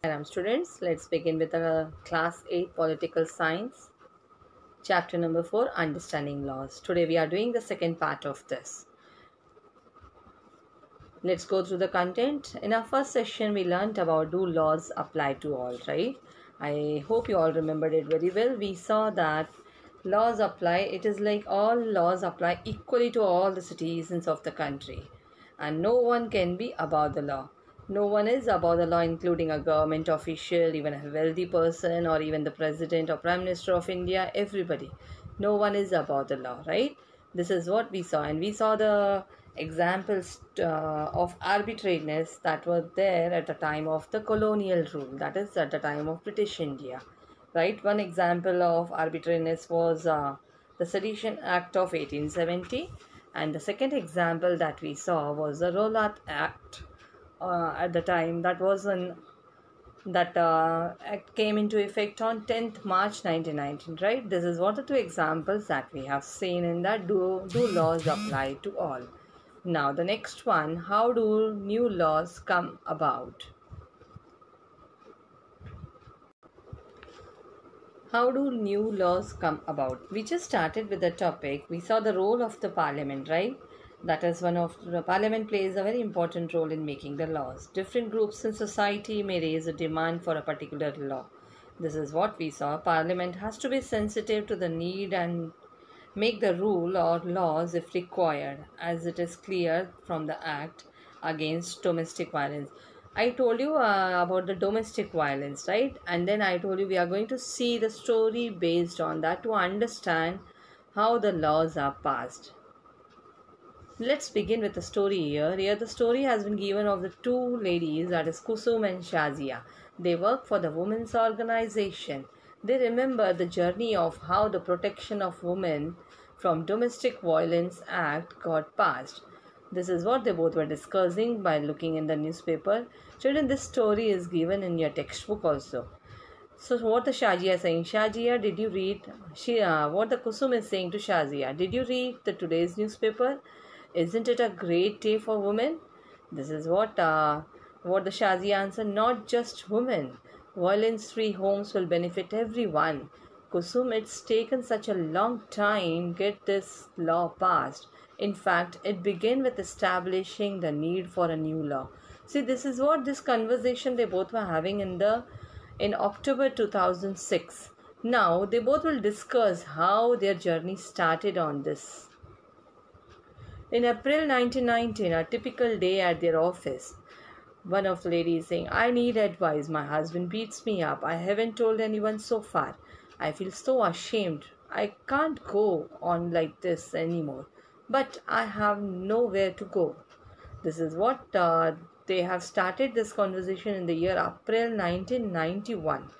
Students, let's begin with the class 8 political science, chapter number 4, understanding laws. Today we are doing the second part of this. Let's go through the content. In our first session we learned about do laws apply to all, right? I hope you all remembered it very well. We saw that laws apply, it is like all laws apply equally to all the citizens of the country, and no one can be above the law. No one is above the law, including a government official, even a wealthy person, or even the president or prime minister of India. Everybody, no one is above the law, right? This is what we saw, and we saw the examples of arbitrariness that were there at the time of the colonial rule, that is at the time of British India, right? One example of arbitrariness was the Sedition Act of 1870, and the second example that we saw was the Rolat Act at the time. That was an that act came into effect on 10th March 1919, right? This is what the two examples that we have seen in that do laws apply to all. Now the next one, how do new laws come about? How do new laws come about? We just started with the topic. We saw the role of the parliament, right? That is one of the parliament plays a very important role in making the laws. Different groups in society may raise a demand for a particular law. This is what we saw. Parliament has to be sensitive to the need and make the rule or laws if required, as it is clear from the Act against domestic violence. I told you about the domestic violence, right? And then I told you we are going to see the story based on that to understand how the laws are passed. Let's begin with the story here. Here the story has been given of the two ladies, that is Kusum and Shazia. They work for the women's organization. They remember the journey of how the Protection of Women from Domestic Violence Act got passed. This is what they both were discussing by looking in the newspaper. Children, this story is given in your textbook also. So what the Shazia is saying, Shazia, did you read? What the Kusum is saying to Shazia, did you read the today's newspaper? Isn't it a great day for women? This is what the Shazia answered, not just women. Violence-free homes will benefit everyone. Kusum, it's taken such a long time get this law passed. In fact, it began with establishing the need for a new law. See, this is what this conversation they both were having in October 2006. Now, they both will discuss how their journey started on this. In April 1919, a typical day at their office, one of the ladies saying, I need advice. My husband beats me up. I haven't told anyone so far. I feel so ashamed. I can't go on like this anymore. But I have nowhere to go. This is what they have started this conversation in the year April 1991.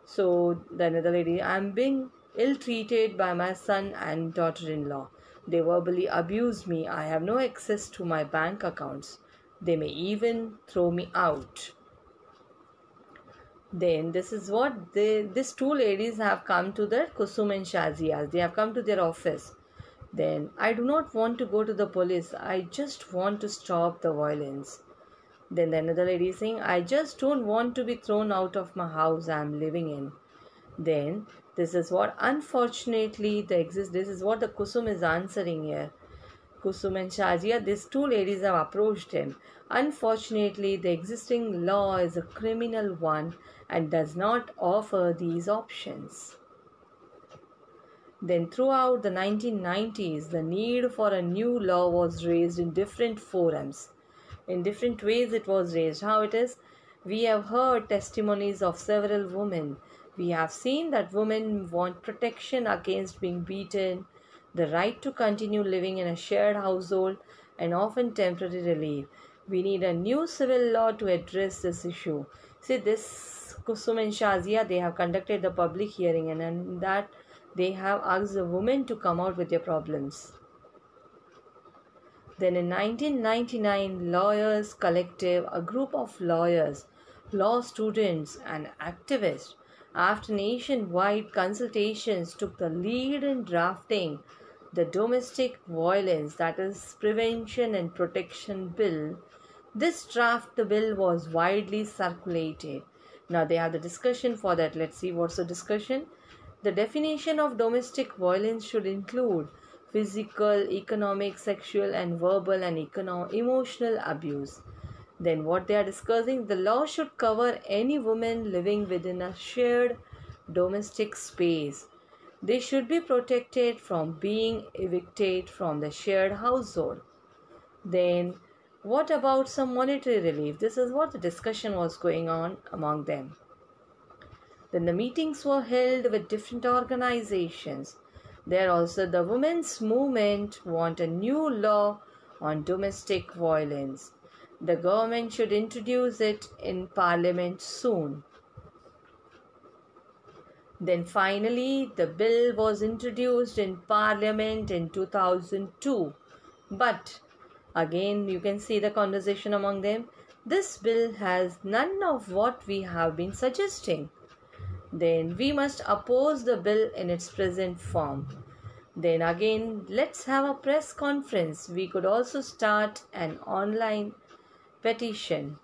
So the another lady, I'm being ill-treated by my son and daughter-in-law. They verbally abuse me. I have no access to my bank accounts. They may even throw me out. Then this is what these two ladies have come to the Kusum and Shazia. They have come to their office. Then, I do not want to go to the police. I just want to stop the violence. Then another lady is saying, I just don't want to be thrown out of my house I am living in. Then, this is what unfortunately this is what the Kusum is answering here. Kusum and Shazia, these two ladies have approached him. Unfortunately, the existing law is a criminal one and does not offer these options. Then throughout the 1990s, the need for a new law was raised in different forums. In different ways it was raised. How it is? We have heard testimonies of several women. We have seen that women want protection against being beaten, the right to continue living in a shared household, and often temporary relief. We need a new civil law to address this issue. See, this Kusum and Shazia, they have conducted the public hearing, and in that they have asked the women to come out with their problems. Then in 1999, Lawyers Collective, a group of lawyers, law students and activists, after nationwide consultations, took the lead in drafting the Domestic Violence, that is Prevention and Protection Bill. This draft the bill was widely circulated. Now they have the discussion for that. Let's see what's the discussion. The definition of domestic violence should include physical, economic, sexual, and verbal and emotional abuse. Then what they are discussing, the law should cover any woman living within a shared domestic space. They should be protected from being evicted from the shared household. Then what about some monetary relief? This is what the discussion was going on among them. Then the meetings were held with different organizations. There also the women's movement want a new law on domestic violence. The government should introduce it in parliament soon. Then finally the bill was introduced in parliament in 2002. But again you can see the conversation among them. This bill has none of what we have been suggesting. Then we must oppose the bill in its present form. Then again, let's have a press conference. We could also start an online petition.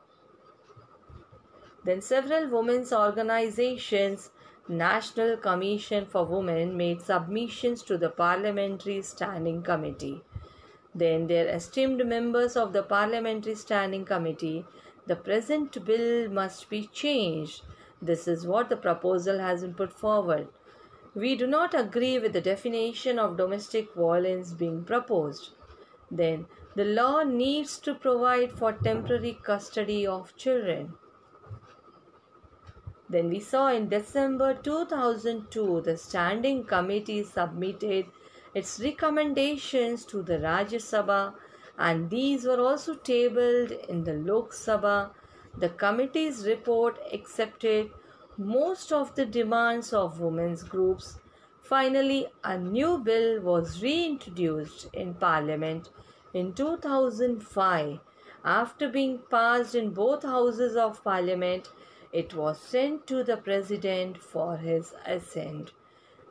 Then several women's organizations, National Commission for Women, made submissions to the Parliamentary Standing Committee. Then their esteemed members of the Parliamentary Standing Committee, the present bill must be changed. This is what the proposal has been put forward. We do not agree with the definition of domestic violence being proposed. Then the law needs to provide for temporary custody of children. Then we saw in December 2002, the Standing Committee submitted its recommendations to the Rajya Sabha, and these were also tabled in the Lok Sabha. The committee's report accepted most of the demands of women's groups. Finally, a new bill was reintroduced in Parliament in 2005. After being passed in both houses of Parliament, it was sent to the President for his assent.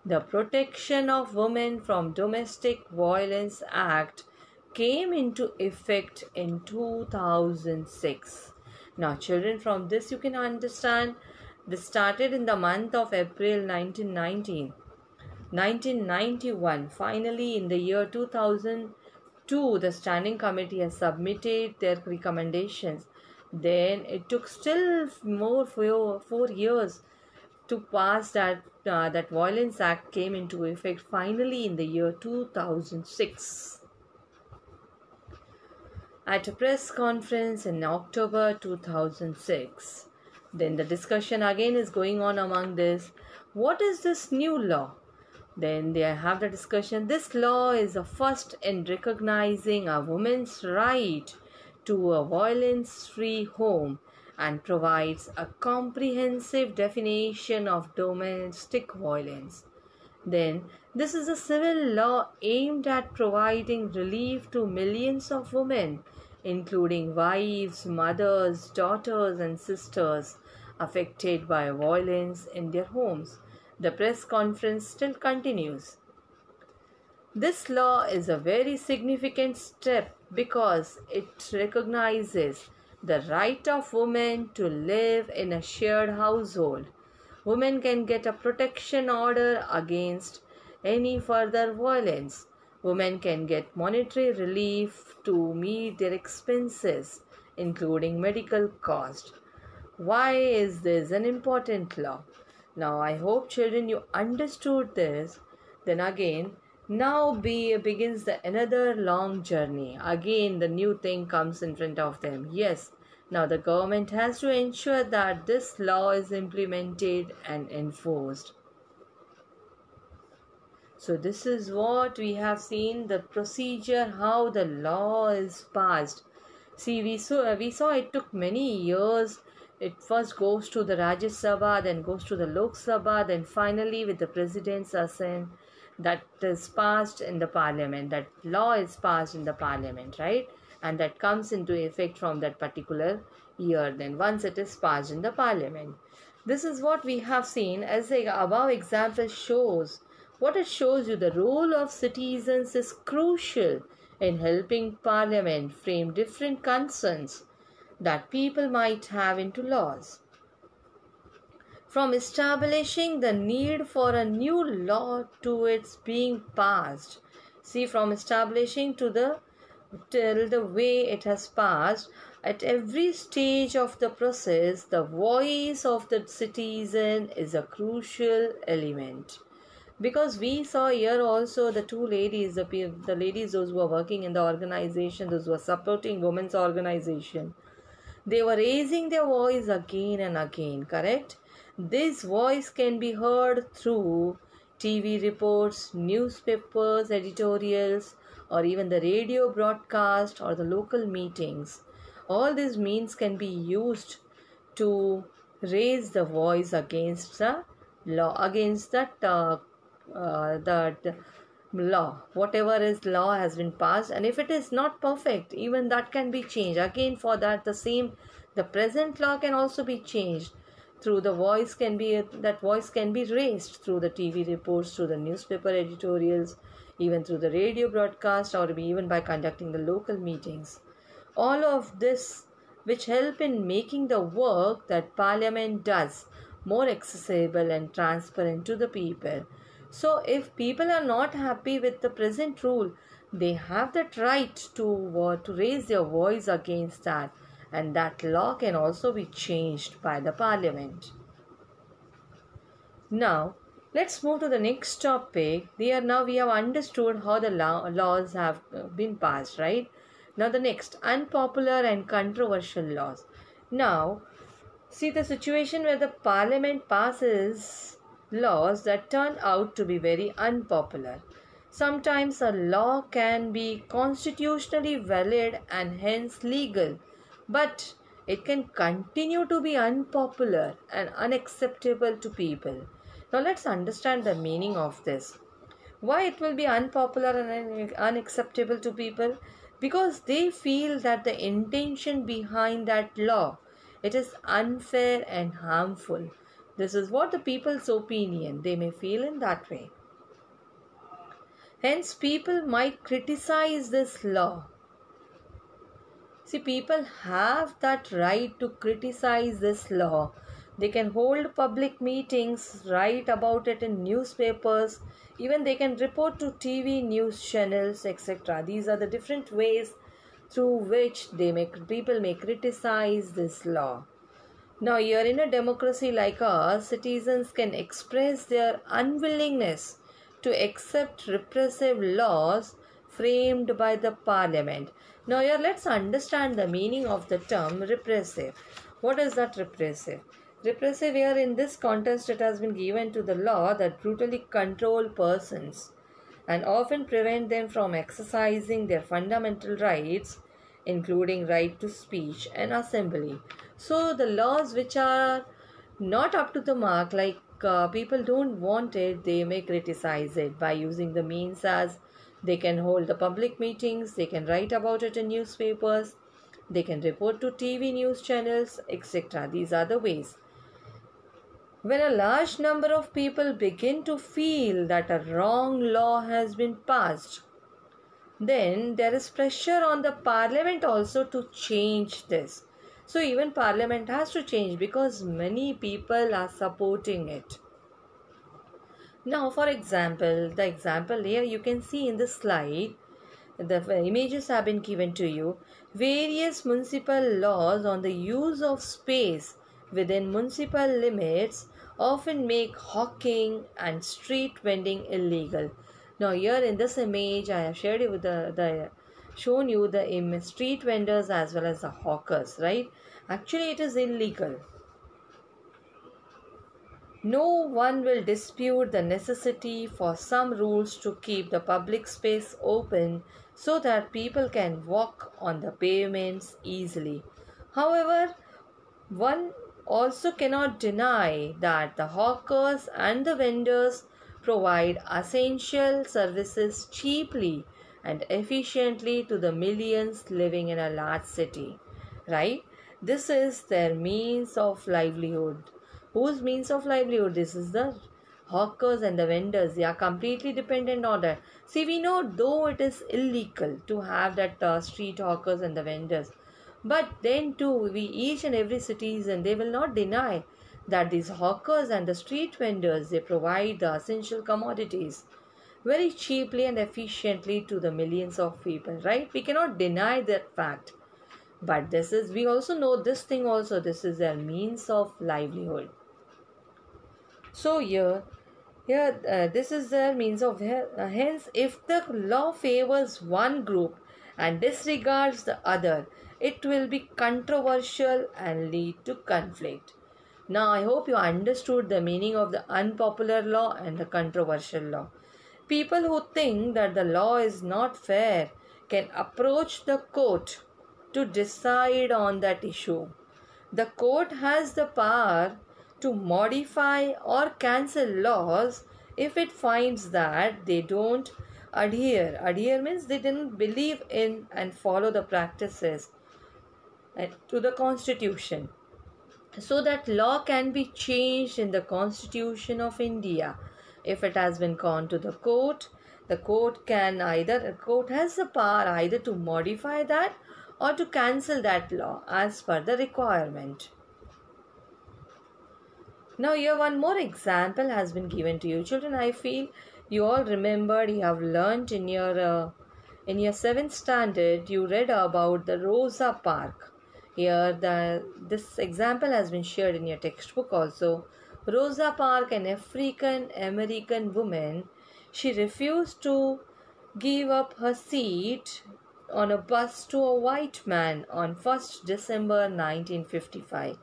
The Protection of Women from Domestic Violence Act came into effect in 2006. Now children, from this you can understand, this started in the month of April 1991. Finally, in the year 2002, the Standing Committee has submitted their recommendations. Then it took still more 4 years to pass that Violence Act came into effect finally in the year 2006. At a press conference in October 2006. Then the discussion again is going on among this. What is this new law? Then they have the discussion. This law is the first in recognizing a woman's right to a violence-free home and provides a comprehensive definition of domestic violence. Then this is a civil law aimed at providing relief to millions of women, including wives, mothers, daughters, and sisters affected by violence in their homes. The press conference still continues. This law is a very significant step because it recognizes the right of women to live in a shared household. Women can get a protection order against any further violence. Women can get monetary relief to meet their expenses, including medical costs. Why is this an important law? Now, I hope children you understood this. Then again, now begins another long journey. Again, the new thing comes in front of them. Yes, now the government has to ensure that this law is implemented and enforced. So this is what we have seen, the procedure, how the law is passed. See, we saw it took many years. It first goes to the Rajya Sabha, then goes to the Lok Sabha, then finally with the President's assent, that is passed in the Parliament. That law is passed in the Parliament, right? And that comes into effect from that particular year. Then once it is passed in the Parliament. This is what we have seen as the above example shows. What it shows you, the role of citizens is crucial in helping Parliament frame different concerns that people might have into laws. from establishing the need for a new law to its being passed. See, from establishing to the till the way it has passed, at every stage of the process, the voice of the citizen is a crucial element. Because we saw here also the two ladies, the ladies, those who are working in the organization, those who are supporting women's organization, they were raising their voice again and again, correct? This voice can be heard through TV reports, newspapers, editorials, or even the radio broadcast or the local meetings. All these means can be used to raise the voice against the law, against that law, whatever is law has been passed, and if it is not perfect, even that can be changed. Again, for that, the present law can also be changed through the voice can be that voice can be raised through the TV reports, through the newspaper editorials, even through the radio broadcast, or even by conducting the local meetings. All of this which help in making the work that parliament does more accessible and transparent to the people. So if people are not happy with the present rule, they have that right to raise their voice against that, and that law can also be changed by the parliament. Now, let's move to the next topic. Now we have understood how the laws have been passed, right? Now the next, unpopular and controversial laws. Now, see the situation where the parliament passes laws that turn out to be very unpopular. Sometimes a law can be constitutionally valid and hence legal, but it can continue to be unpopular and unacceptable to people. Now let's understand the meaning of this. Why it will be unpopular and unacceptable to people? Because they feel that the intention behind that law, it is unfair and harmful. This is what the people's opinion. They may feel in that way. Hence, people might criticize this law. See, people have that right to criticize this law. They can hold public meetings, write about it in newspapers, even they can report to TV news channels, etc. These are the different ways through which people may criticize this law. Now, here in a democracy like ours, citizens can express their unwillingness to accept repressive laws framed by the parliament. Now, here let's understand the meaning of the term repressive. What is that repressive? Repressive here in this context, it has been given to the law that brutally control persons and often prevent them from exercising their fundamental rights, including right to speech and assembly. So the laws which are not up to the mark, like people don't want it, they may criticize it by using the means as they can hold the public meetings, they can write about it in newspapers, they can report to TV news channels, etc. These are the ways. When a large number of people begin to feel that a wrong law has been passed, then there is pressure on the parliament also to change this. So even parliament has to change because many people are supporting it. Now, for example, the example here you can see in the slide, the images have been given to you. Various municipal laws on the use of space within municipal limits often make hawking and street vending illegal. Now here in this image I have shared you with shown you the street vendors as well as the hawkers, right? Actually it is illegal. No one will dispute the necessity for some rules to keep the public space open so that people can walk on the pavements easily. However, one also cannot deny that the hawkers and the vendors provide essential services cheaply and efficiently to the millions living in a large city, right? This is their means of livelihood. Whose means of livelihood? This is the hawkers and the vendors. They are completely dependent on that. See, we know though it is illegal to have that street hawkers and the vendors, but then too, each and every citizen, they will not deny that these hawkers and the street vendors, they provide the essential commodities very cheaply and efficiently to the millions of people, right? We cannot deny that fact. But this is, we also know this thing also, this is their means of livelihood. So this is their means of, hence, if the law favors one group and disregards the other, it will be controversial and lead to conflict. Now, I hope you understood the meaning of the unpopular law and the controversial law. People who think that the law is not fair can approach the court to decide on that issue. The court has the power to modify or cancel laws if it finds that they don't adhere. Adhere means they didn't believe in and follow the practices to the constitution. So that law can be changed in the Constitution of India. If it has been gone to the court has the power either to modify that or to cancel that law as per the requirement. Now here one more example has been given to you. Children, I feel you all remembered, you have learnt in your 7th standard, you read about the Rosa Park. Here this example has been shared in your textbook also. Rosa Park, an African American woman, she refused to give up her seat on a bus to a white man on 1st December 1955.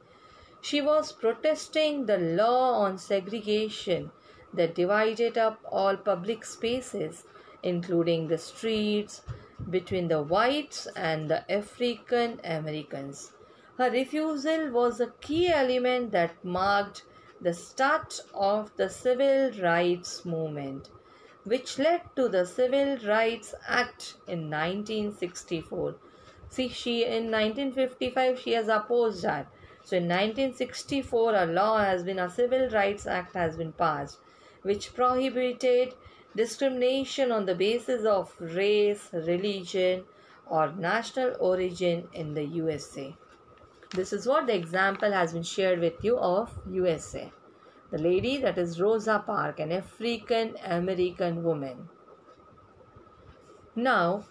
She was protesting the law on segregation that divided up all public spaces, including the streets, between the whites and the African Americans. Her refusal was a key element that marked the start of the civil rights movement, which led to the Civil Rights Act in 1964. See, in 1955 she has opposed that. So in 1964 a Civil Rights Act has been passed, which prohibited discrimination on the basis of race, religion, or national origin in the USA. This is what the example has been shared with you of USA. The lady, that is Rosa Park, an African American woman. Now,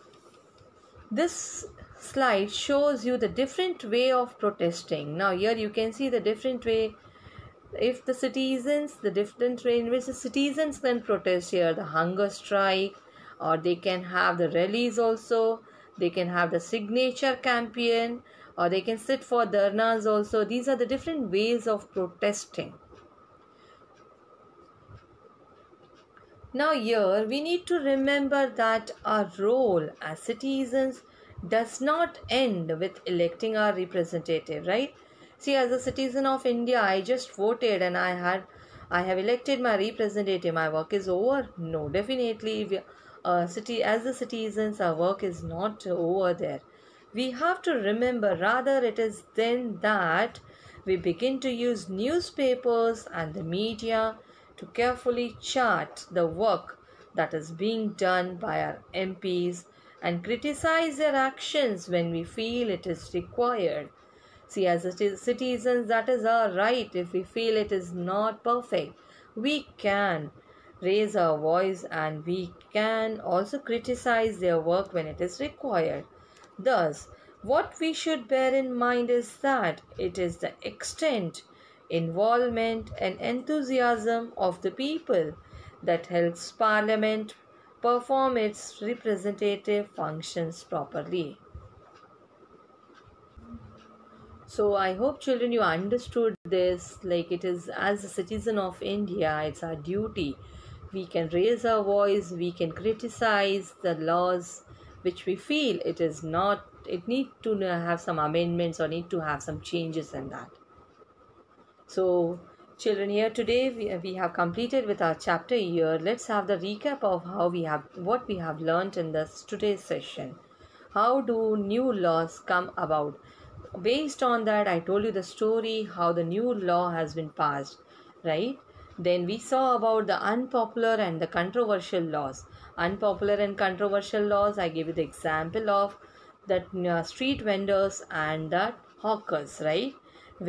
this slide shows you the different way of protesting. Now here you can see the different way, if the different way in which the citizens can protest here, the hunger strike, or they can have the rallies also, they can have the signature campaign, or they can sit for dharnas also. These are the different ways of protesting. Now here we need to remember that our role as citizens does not end with electing our representative, right? See, as a citizen of India, I just voted and I have elected my representative. My work is over? No, definitely. As the citizens, our work is not over there. We have to remember, rather it is then that we begin to use newspapers and the media to carefully chart the work that is being done by our MPs and criticize their actions when we feel it is required. See, as citizens, that is our right. If we feel it is not perfect, we can raise our voice and we can also criticize their work when it is required. Thus, what we should bear in mind is that it is the extent, involvement and enthusiasm of the people that helps Parliament perform its representative functions properly. So I hope, children, you understood this. Like, it is, as a citizen of India, it's our duty. We can raise our voice, we can criticize the laws which we feel it need to have some amendments or need to have some changes in that. So children, here today we have completed with our chapter here. Let's have the recap of what we have learnt in today's session. How do new laws come about? Based on that, I told you the story how the new law has been passed, right? Then we saw about the unpopular and the controversial laws. Unpopular and controversial laws, I gave you the example of that street vendors and the hawkers, right?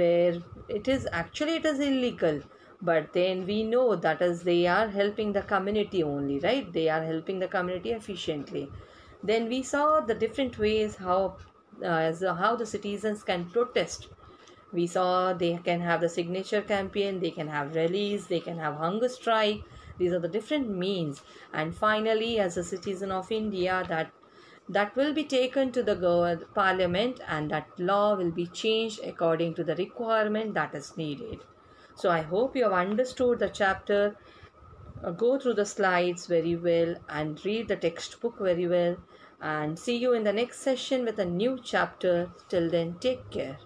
where it is illegal, but then we know that is they are helping the community only, right? They are helping the community efficiently. Then we saw the different ways how the citizens can protest. We saw they can have the signature campaign, they can have rallies, they can have hunger strike. These are the different means. And finally, as a citizen of India, that will be taken to the parliament, and that law will be changed according to the requirement that is needed. So I hope you have understood the chapter. Go through the slides very well and read the textbook very well, and see you in the next session with a new chapter. Till then, take care.